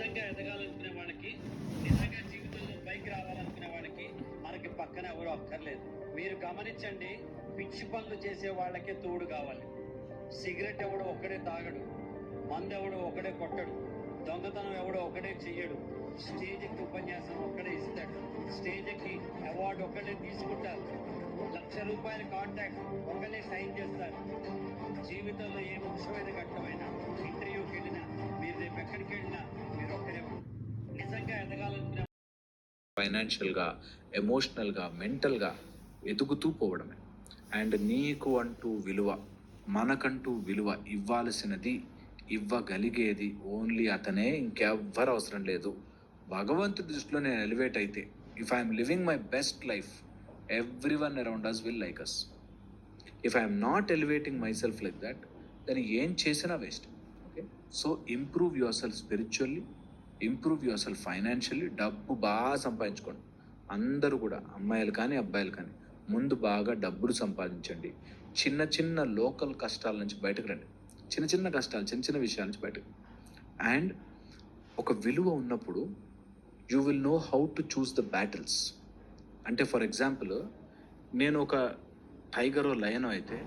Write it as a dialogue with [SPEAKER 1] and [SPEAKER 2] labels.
[SPEAKER 1] నిజంగా ఎదగాలనుకునే వాళ్ళకి, నిజంగా జీవితంలో పైకి రావాలనుకునే వాళ్ళకి మనకి పక్కన ఎవరు అక్కర్లేదు. మీరు గమనించండి, పిచ్చి పనులు చేసే వాళ్ళకే తోడు కావాలి. సిగరెట్ ఎవడో ఒక్కడే తాగడు, మందు ఎవడో ఒకడే కొట్టడు, దొంగతనం ఎవడో ఒకడే చెయ్యడు, స్టేజ్ ఎక్కి ఉపన్యాసం ఒక్కడే ఇస్తాడు, స్టేజ్ ఎక్కి అవార్డు ఒక్కడే తీసుకుంటారు, ₹1,00,000 కాంటాక్ట్ ఒకళ్ళే సైన్ చేస్తారు. జీవితంలో ఏ ముఖ్యమైన ఘట్టమైనా, ఇంటర్వ్యూకి వెళ్ళినా, మీరు రేపు ఎక్కడికి వెళ్ళినా మీరు ఒక్కడే. నిజంగా ఎదగాలనుకునే
[SPEAKER 2] ఫైనాన్షియల్గా, ఎమోషనల్గా, మెంటల్గా ఎదుగుతూ పోవడమే. అండ్ నీకు అంటూ విలువ, మనకంటూ విలువ ఇవ్వాల్సినది, ఇవ్వగలిగేది ఓన్లీ అతనే, ఇంకెవ్వరు అవసరం లేదు. భగవంతుడి దృష్టిలో నేను ఎలివేట్ అయితే, if I'm living my best life, everyone around us will like us. If I'm not elevating myself like that, దాన్ని ఏం చేసినా waste. Okay, so improve yourself spiritually, improve yourself financially. డబ్బు బాగా సంపాదించుకోండి. అందరూ కూడా, అమ్మాయిలు కానీ అబ్బాయిలు కానీ, ముందు బాగా డబ్బులు సంపాదించండి. చిన్న చిన్న లోకల్ కష్టాల నుంచి బయటకు రండి. చిన్న చిన్న కష్టాలు, చిన్న చిన్న విషయాల నుంచి బయటకు. అండ్ ఒక విలువ ఉన్నప్పుడు you will know how to choose the battles. అంటే ఫర్ ఎగ్జాంపుల్, నేను ఒక టైగరో లయనో అయితే